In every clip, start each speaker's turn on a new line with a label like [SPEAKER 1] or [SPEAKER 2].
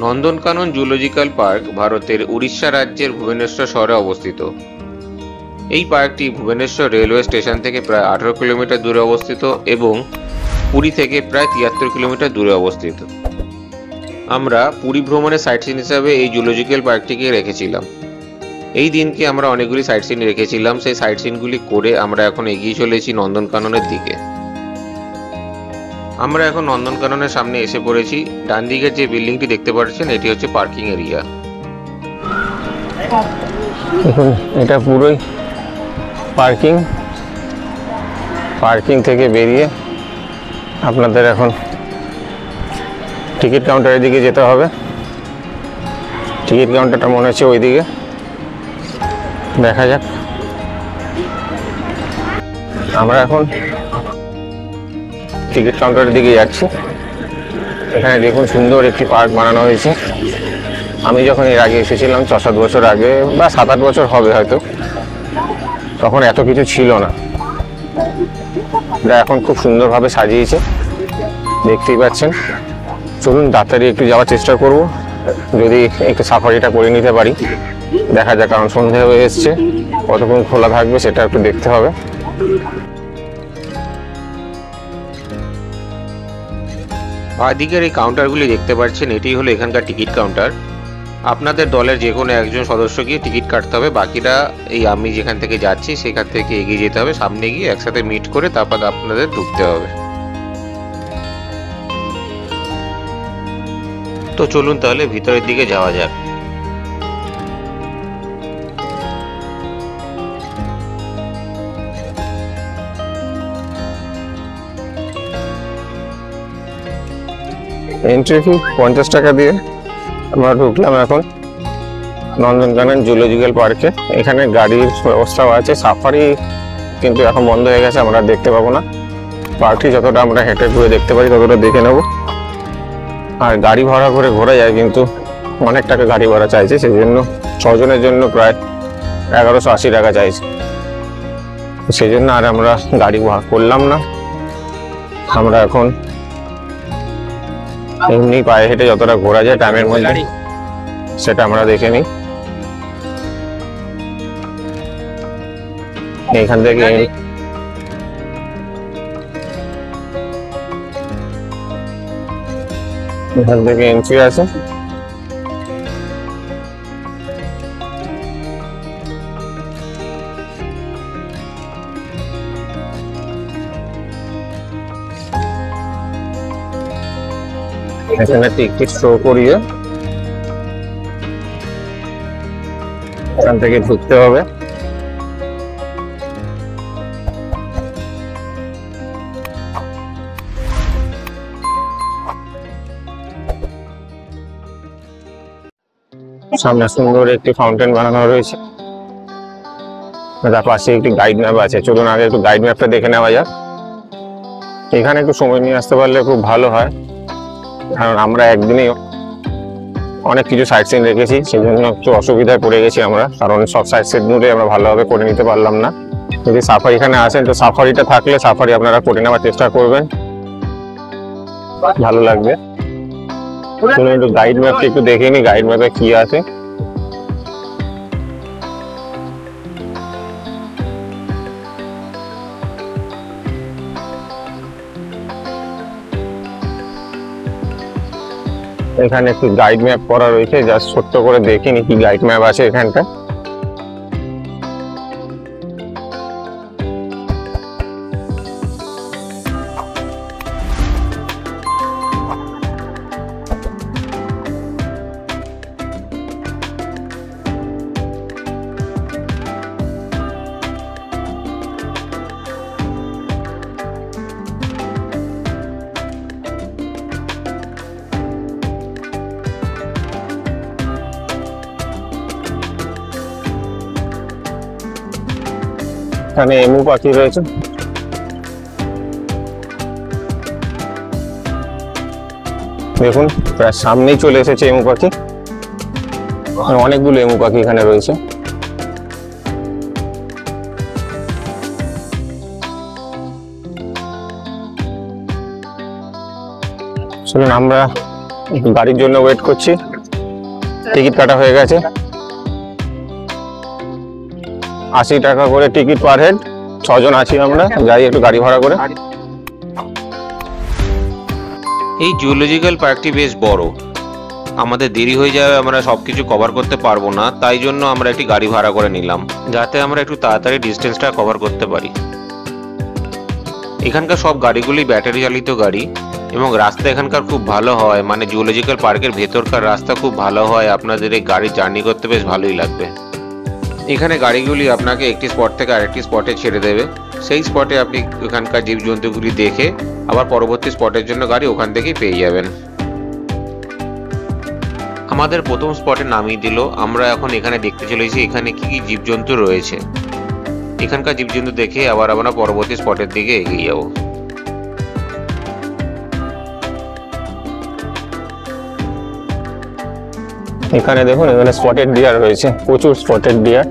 [SPEAKER 1] Nandankanan zoological park ভারতের উড়িষ্যা রাজ্যের ভুবনেশ্বর শহরে অবস্থিত। এই পার্কটি ভুবনেশ্বর রেলওয়ে স্টেশন থেকে প্রায় 18 কিলোমিটার দূরে অবস্থিত এবং পুরী থেকে প্রায় 73 কিলোমিটার দূরে অবস্থিত। আমরা পুরী ভ্রমণের সাইট সিন হিসাবে এই জুলজিক্যাল পার্কটিকে রেখেছিলাম। এই দিনকে আমরা অনেকগুলি সাইট সিন রেখেছিলাম। সেই সাইট সিনগুলি করে আমরা এখন এগিয়ে চলেছি নন্দনকাননের দিকে। আমরা এখন নন্দনকাননের সামনে এসে পড়েছি। ডান দিকের যে বিল্ডিংটি দেখতে পাচ্ছেন এটি হচ্ছে পার্কিং এরিয়া।
[SPEAKER 2] এটা পুরোই পার্কিং থেকে বেরিয়ে আপনাদের এখন টিকিট কাউন্টারের দিকে যেতে হবে। টিকিট কাউন্টারটা মনে হচ্ছে ওই দিকে, দেখা যাক। আমরা এখন টিকিট কাউন্টারের দিকে যাচ্ছি। এখানে দেখুন সুন্দর একটি পার্ক বানানো হয়েছে। আমি যখন এর আগে এসেছিলাম 6-7 বছর আগে বা 7-8 বছর হবে হয়তো, তখন এত কিছু ছিল না। এটা এখন খুব সুন্দরভাবে সাজিয়েছে, দেখতেই পাচ্ছেন। চলুন তাড়াতাড়ি একটু যাওয়ার চেষ্টা করব, যদি একটু সাফারিটা করে নিতে পারি। দেখা যাক, কারণ সন্ধে হয়ে এসছে, কতক্ষণ খোলা থাকবে সেটা একটু দেখতে হবে।
[SPEAKER 1] বাঁদিকের এই কাউন্টারগুলি দেখতে পাচ্ছেন, এটি হলো এখানকার টিকিট কাউন্টার। আপনাদের দলের যে কোনো একজন সদস্য গিয়ে টিকিট কাটতে হবে, বাকিরা এই আমি যেখান থেকে যাচ্ছি সেখান থেকে এগিয়ে যেতে হবে। সামনে গিয়ে একসাথে মিট করে তারপর আপনাদের ঢুকতে হবে। তো চলুন তাহলে ভিতরের দিকে যাওয়া যাক।
[SPEAKER 2] এন্ট্রি ফি 50 টাকা দিয়ে আমরা ঢুকলাম এখন নন্দনকানন জুলজিক্যাল পার্কে। এখানে গাড়ির ব্যবস্থাও আছে। সাফারি কিন্তু এখন বন্ধ হয়ে গেছে, আমরা দেখতে পাবো না। পার্কটি যতটা আমরা হেঁটে ঘুরে দেখতে পারি ততটা দেখে নেব। আর গাড়ি ভাড়া করে ঘোরা যায়, কিন্তু অনেক টাকা গাড়ি ভাড়া চাইছে, সেই জন্য 6 জনের জন্য প্রায় 1180 টাকা চাইছে। সেই জন্য আর আমরা গাড়ি ভাড়া করলাম না। আমরা এখন এমনি পায়ে হেঁটে যতটা ঘোরা যায় টাইমের মধ্যে সেটা আমরা দেখে নিই। এখান থেকে এন্ট্রি আছে। এখানে টিকিট শো করিয়ে এখান থেকে ঢুকতে হবে। সামনে সুন্দর একটি ফাউন্টেন বানানো রয়েছে, তার পাশে একটি গাইড ম্যাপ আছে। চলুন আগে একটু গাইড ম্যাপটা দেখে নেওয়া যাক। এখানে একটু সময় নিয়ে আসতে পারলে খুব ভালো হয়, কারণ আমরা একদিনে অনেক কিছু সাইট সিন রেখেছি, সেই জন্য একটু অসুবিধায় পড়ে গেছি আমরা, কারণ সব সাইট সিনগুলোই আমরা ভালোভাবে করে নিতে পারলাম না। যদি সাফারি এখানে আসেন তো সাফারিটা থাকলে সাফারি আপনারা করে নেওয়ার চেষ্টা করবেন, ভালো লাগবে। চলুন একটু গাইড ম্যাপটা একটু দেখে নিই, গাইড ম্যাপে কি আছে। এখানে একটু গাইড ম্যাপ করা রয়েছে, জাস্ট ছোট্ট করে দেখিনি কি গাইড ম্যাপ আছে এখানটা। এখানে এমু পাখি রয়েছে, দেখুন প্রায় সামনেই চলে এসেছে এমু পাখি। অনেকগুলো এমু পাখি এখানে রয়েছে। চলুন আমরা গাড়ির জন্য ওয়েট করছি। টিকিট কাটা হয়ে গেছে, 80 টাকা করে টিকিট পার হেড। 6 জন আছি আমরা, যাই একটু গাড়ি ভাড়া করে।
[SPEAKER 1] এই জুলজিক্যাল পার্কটি বেশ বড়, আমাদের দেরি হয়ে যাবে, আমরা সবকিছু কভার করতে পারবো না, তাই জন্য আমরা একটি গাড়ি ভাড়া করে নিলাম যাতে আমরা একটু তাড়াতাড়ি ডিস্টেন্সটা কভার করতে পারি। এখানকার সব গাড়িগুলি ব্যাটারি চালিত গাড়ি এবং রাস্তা এখানকার খুব ভালো হয়, মানে জুলজিক্যাল পার্কের ভেতরকার রাস্তা খুব ভালো হয়, আপনাদের এই গাড়ি জার্নি করতে বেশ ভালোই লাগবে। এখানে গাড়িগুলি আপনাকে একটি স্পট থেকে আরেকটি স্পটে ছেড়ে দেবে, সেই স্পটে আপনি এখানকার জীবজন্তুগুলি দেখে আবার পরবর্তী স্পটের জন্য গাড়ি ওখান থেকেই পেয়ে যাবেন। আমাদের প্রথম স্পটে নামিয়ে দিল, আমরা এখন এখানে দেখতে চলেছি এখানে কি কি জীবজন্তু রয়েছে। এখানকার জীবজন্তু দেখে আবার আমরা পরবর্তী স্পটের দিকে এগিয়ে যাব।
[SPEAKER 2] এখানে দেখুন, এখানে স্পটেড ডিয়ার রয়েছে, প্রচুর স্পটেড ডিয়ার।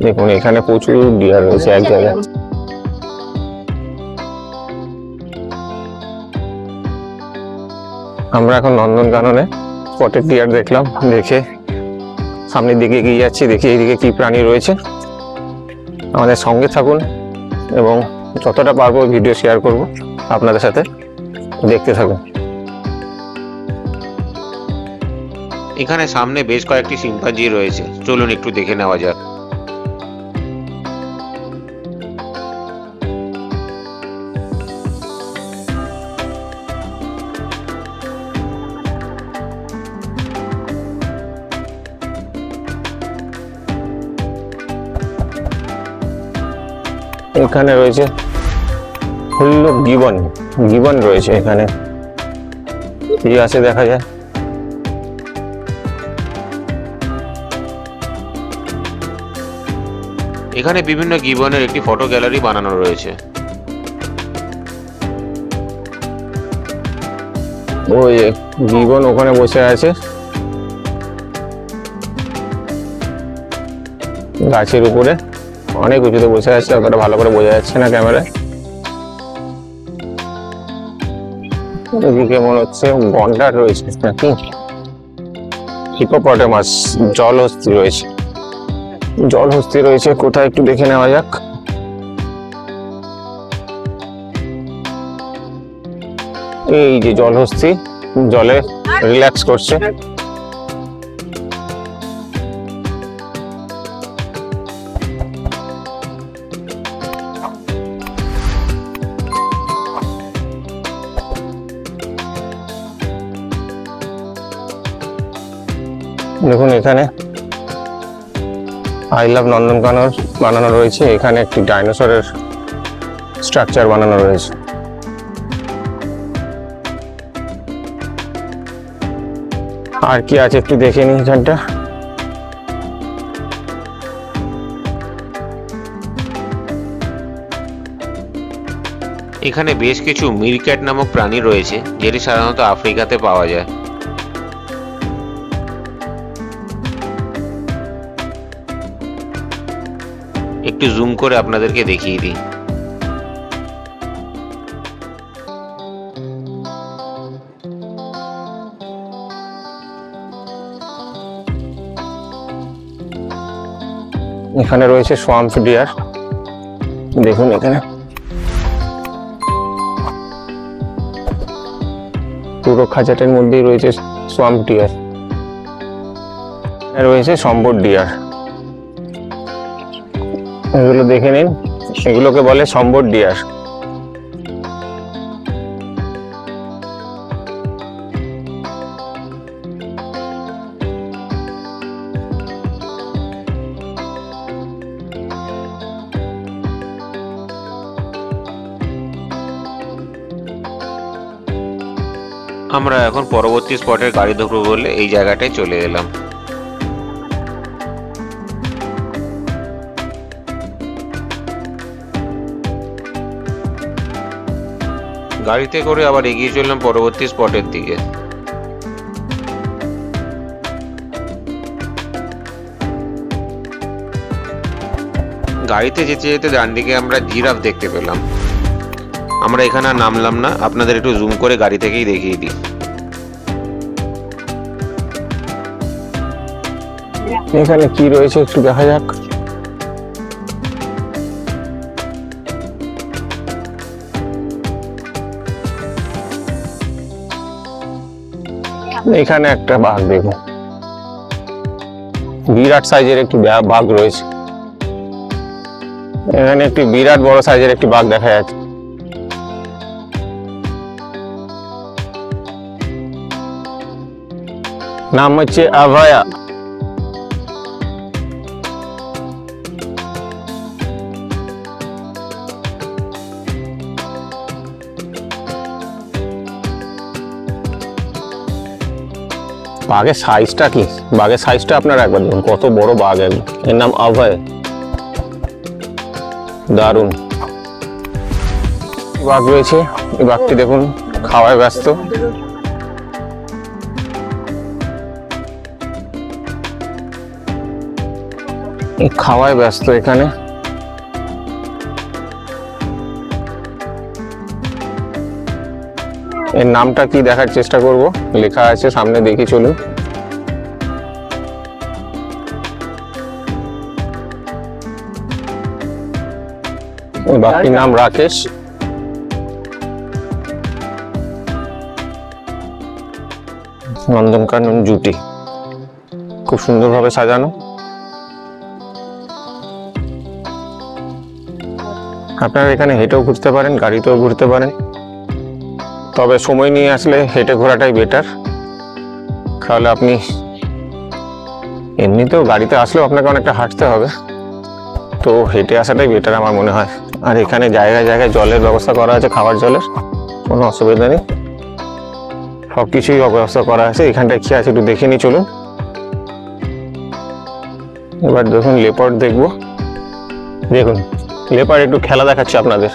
[SPEAKER 2] দেখুন এখানে প্রচুর ডিয়ার রয়েছে এক জায়গায়। আমরা এখন নন্দনকাননে স্পটেড ডিয়ার দেখলাম, দেখে সামনের দিকে এগিয়ে যাচ্ছি, দেখি এইদিকে কি প্রাণী রয়েছে। আমাদের সঙ্গে থাকুন এবং যতটা পারবো ভিডিও শেয়ার করব আপনাদের সাথে, দেখতে থাকুন।
[SPEAKER 1] এখানে সামনে বেশ কয়েকটি শিম্পাঞ্জি রয়েছে, চলুন একটু দেখে নেওয়া যাক।
[SPEAKER 2] এখানে রয়েছে হলো গিবন, গিবন রয়েছে এখানে, কি আছে দেখা যায়।
[SPEAKER 1] এখানে বিভিন্ন গিবনের একটি ফটো গ্যালারি বানানো রয়েছে।
[SPEAKER 2] ওই গিবন ওখানে বসে আছে গাছের উপরে, অনেক উঁচুতে বসে আছে, অতটা ভালো করে বোঝা যাচ্ছে না ক্যামেরায়। এদিকে মনে হচ্ছে গন্ডার রয়েছে নাকি, হিপোপটেমাস, জলহস্তি রয়েছে, জলহস্তি রয়েছে কোথায় একটু দেখে নেওয়া যাক। এই যে জলহস্তি জলে রিল্যাক্স করছে। দেখুন এখানে আই লাভ নন্দনকানন বানানো রয়েছে, এখানে একটি ডাইনোসরের স্ট্রাকচার বানানো রয়েছে। আর কি আছে একটু দেখে নিই এখানটা।
[SPEAKER 1] এখানে বেশ কিছু মিরক্যাট নামক প্রাণী রয়েছে, যেটি সাধারণত আফ্রিকাতে পাওয়া যায়। একটু জুম করে আপনাদেরকে দেখিয়ে দিই।
[SPEAKER 2] এখানে রয়েছে সোয়াম্প ডিয়ার, দেখুন এখানে পুরো খাঁচাটার মধ্যেই রয়েছে সোয়াম্প ডিয়ার। রয়েছে সম্বর ডিয়ার, এগুলো দেখে নিন, এগুলোকে বলে সম্বর ডিয়ার।
[SPEAKER 1] আমরা এখন পরবর্তী স্পটের গাড়ি ধরবো বলে এই জায়গাটায় চলে এলাম। গাড়িতে করে আবার এগিয়ে চললাম পরবর্তী স্পটের দিকে। গাড়িতে যেতে যেতে ডান দিকে আমরা জিরাফ দেখতে পেলাম। আমরা এখানে আর নামলাম না, আপনাদের একটু জুম করে গাড়ি থেকেই দেখিয়ে দিই।
[SPEAKER 2] এখানে কি রয়েছে একটু দেখা যাক। এখানে একটা বাঘ দেখুন, বিরাট সাইজের একটি বাঘ রয়েছে। এখানে একটি বিরাট বড় সাইজের একটি বাঘ দেখা যাচ্ছে। নাম হচ্ছে আভায়া। বাঘের সাইজটা কি, বাঘের সাইজটা আপনারা একবার দেখুন, কত বড় বাঘ। এর নাম অভয়। দারুণ বাঘ রয়েছে। এই বাঘটি দেখুন খাওয়ায় ব্যস্ত। খাওয়ায় ব্যস্ত এখানে। এর নামটা কি দেখার চেষ্টা করব, লেখা আছে সামনে, দেখি চলুন। বাঘটির নাম রাকেশ। নন্দনকানন জুটি খুব সুন্দরভাবে সাজানো। আপনারা এখানে হেঁটেও ঘুরতে পারেন, গাড়িতেও ঘুরতে পারেন, তবে সময় নিয়ে আসলে হেঁটে ঘোরাটাই বেটার। তাহলে আপনি এমনিতেও গাড়িতে আসলেও আপনাকে অনেকটা হাঁটতে হবে, তো হেঁটে আসাটাই বেটার আমার মনে হয়। আর এখানে জায়গায় জায়গায় জলের ব্যবস্থা করা আছে, খাবার জলের কোনো অসুবিধা নেই, সব কিছুই ব্যবস্থা করা আছে। এখানটায় কি আছে একটু দেখে নিই, চলুন। এবার দেখুন লেপার্ড দেখবো। দেখুন লেপার্ড একটু খেলা দেখাচ্ছে আপনাদের।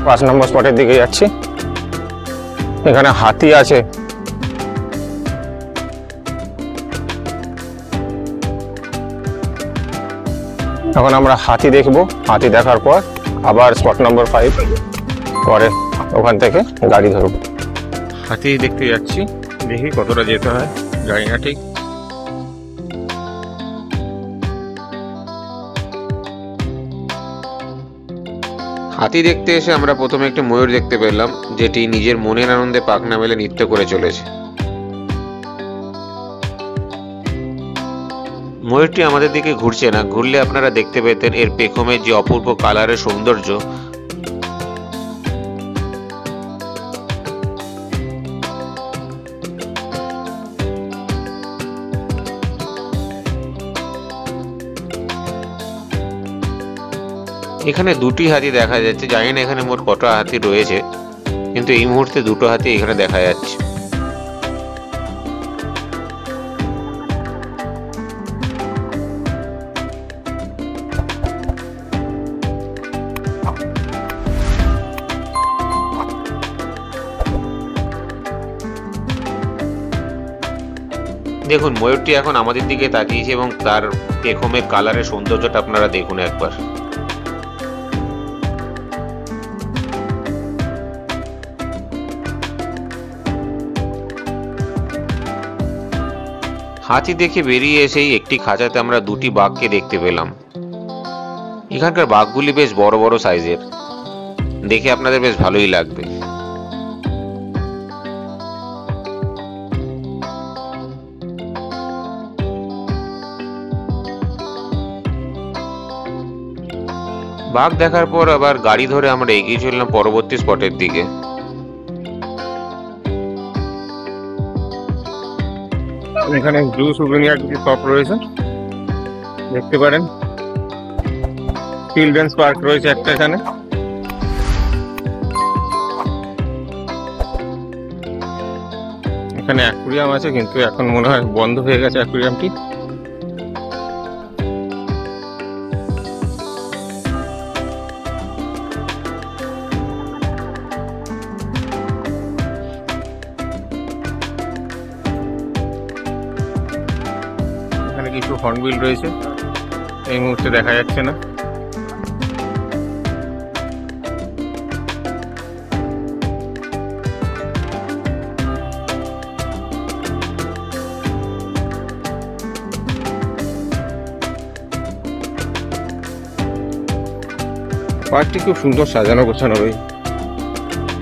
[SPEAKER 2] 5 নম্বর স্পটের দিকে যাচ্ছি। এখানে হাতি আছে। এখন আমরা হাতি দেখব, হাতি দেখার পর আবার স্পট নম্বর 5 পরে ওখান থেকে গাড়ি ধরব। হাতি দেখতে যাচ্ছি, দেখি কতটা যেতে হয়, জানি না ঠিক।
[SPEAKER 1] হাতি দেখতে এসে আমরা প্রথমে একটি ময়ূর দেখতে পেলাম, যেটি নিজের মনের আনন্দে পাখনা মেলে নৃত্য করে চলেছে। ময়ূরটি আমাদের দিকে ঘুরছে না, ঘুরলে আপনারা দেখতে পেতেন এর পেখমের যে অপূর্ব কালারের সৌন্দর্য। এখানে দুটি হাতি দেখা যাচ্ছে, জানি না এখানে মোট কটা হাতি রয়েছে, কিন্তু এই মুহূর্তে দুটো হাতি এখানে দেখা যাচ্ছে। দেখুন ময়ূরটি এখন আমাদের দিকে তাকিয়েছে এবং তার পেখমের কালারের সৌন্দর্যটা আপনারা দেখুন একবার। হাতি দেখে বেরিয়ে এসেই একটি খাঁচাতে আমরা দুটি বাঘকে দেখতে পেলাম। এখানকার বাঘগুলি বেশ বড় বড় সাইজের, দেখে আপনাদের বেশ ভালোই লাগবে। বাঘ দেখার পর আবার গাড়ি ধরে আমরা এগিয়ে চললাম পরবর্তী স্পটের দিকে।
[SPEAKER 2] এখানে ব্লু সুভেনিয়ার কিছু শপ রয়েছে, দেখতে পারেন। চিলড্রেন্স পার্ক রয়েছে একটা এখানে। এখানে অ্যাকুরিয়াম আছে, কিন্তু এখন মনে হয় বন্ধ হয়ে গেছে অ্যাকুরিয়ামটি। এখানে কিছু হর্নবিল রয়েছে, এই মুহূর্তে দেখা যাচ্ছে না। পার্কটি খুব সুন্দর সাজানো গোছানো রয়েছে।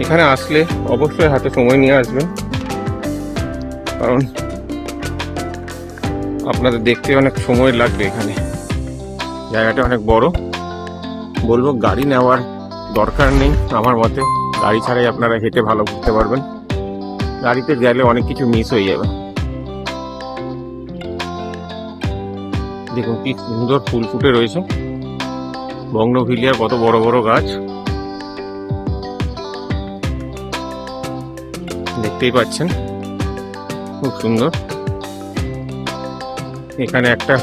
[SPEAKER 2] এখানে আসলে অবশ্যই হাতে সময় নিয়ে আসবেন, কারণ আপনাদের দেখতে অনেক সময় লাগবে। এখানে জায়গাটা অনেক বড়। বলবো গাড়ি নেওয়ার দরকার নেই আমার মতে, গাড়ি ছাড়াই আপনারা হেঁটে ভালো ঘুরতে পারবেন। গাড়িতে গেলে অনেক কিছু মিস হয়ে যাবে। দেখুন কি সুন্দর ফুল ফুটে রয়েছে, বগ্নভিলিয়ার কত বড় বড় গাছ দেখতেই পাচ্ছেন, খুব সুন্দর। এখানে একটা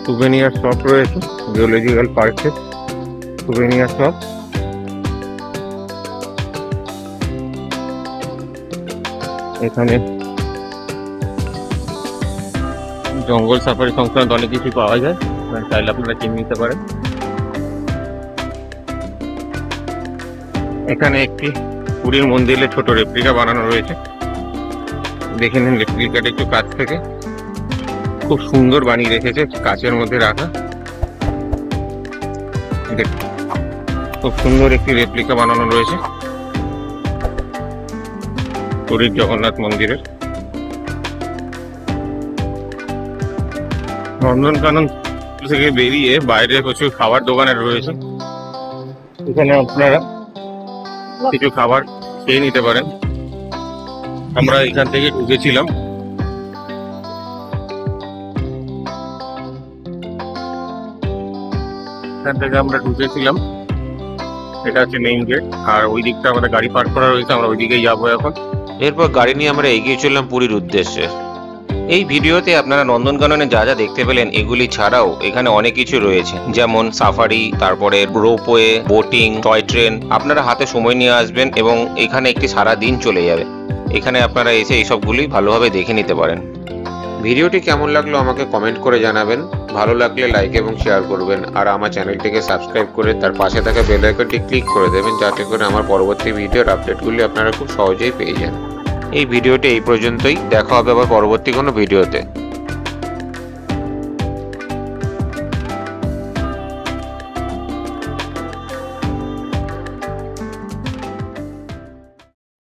[SPEAKER 2] সুভেনিয়ার শপ রয়েছে, জুলজিক্যাল পার্কের সুভেনিয়ার শপ। এখানে জঙ্গল সাফারি সংক্রান্ত অনেক কিছু পাওয়া যায়, চাইলে আপনারা কিনে নিতে পারেন। এখানে একটি পুরীর মন্দিরের ছোট রেপ্লিকা বানানো রয়েছে, দেখে নিন রেপ্লিকাটা একটু কাছ থেকে। খুব সুন্দর বানিয়ে রেখেছে, কাচের মধ্যে রাখা। খুব সুন্দর একটি রেপ্লিকা বানানো রয়েছে পুরীর জগন্নাথ মন্দিরের। নন্দনকানন থেকে বেরিয়ে বাইরে প্রচুর খাবার দোকানে রয়েছে, এখানে আপনারা কিছু খাবার খেয়ে নিতে পারেন। আমরা এখান থেকে ঢুকেছিলাম, এটা হচ্ছে মেইন গেট, আর ওই দিকটা আমাদের গাড়ি পার্ক করা রয়েছে, আমরা ওই দিকেই যাবো এখন।
[SPEAKER 1] এরপর গাড়ি নিয়ে আমরা এগিয়ে চললাম পুরীর উদ্দেশ্যে। এই ভিডিওতে আপনারা নন্দনকাননে যা যা দেখতে পেলেন এগুলি ছাড়াও এখানে অনেক কিছু রয়েছে, যেমন সাফারি, তারপরে রোপওয়ে, বোটিং, টয় ট্রেন। আপনারা হাতে সময় নিয়ে আসবেন এবং এখানে একটি সারা দিন চলে যাবে। এখানে আপনারা এসে এইসবগুলি ভালোভাবে দেখে নিতে পারেন। ভিডিওটি কেমন লাগলো আমাকে কমেন্ট করে জানাবেন। ভালো লাগলে লাইক এবং শেয়ার করবেন, আর আমার চ্যানেলটিকে সাবস্ক্রাইব করে তার পাশে থাকা বেল আইকনটি ক্লিক করে দেবেন, যাতে করে আমার পরবর্তী ভিডিওর আপডেটগুলি আপনারা খুব সহজেই পেয়ে যান। এই ভিডিওটি এই পর্যন্তই, দেখা হবে আবার পরবর্তী কোনো ভিডিওতে।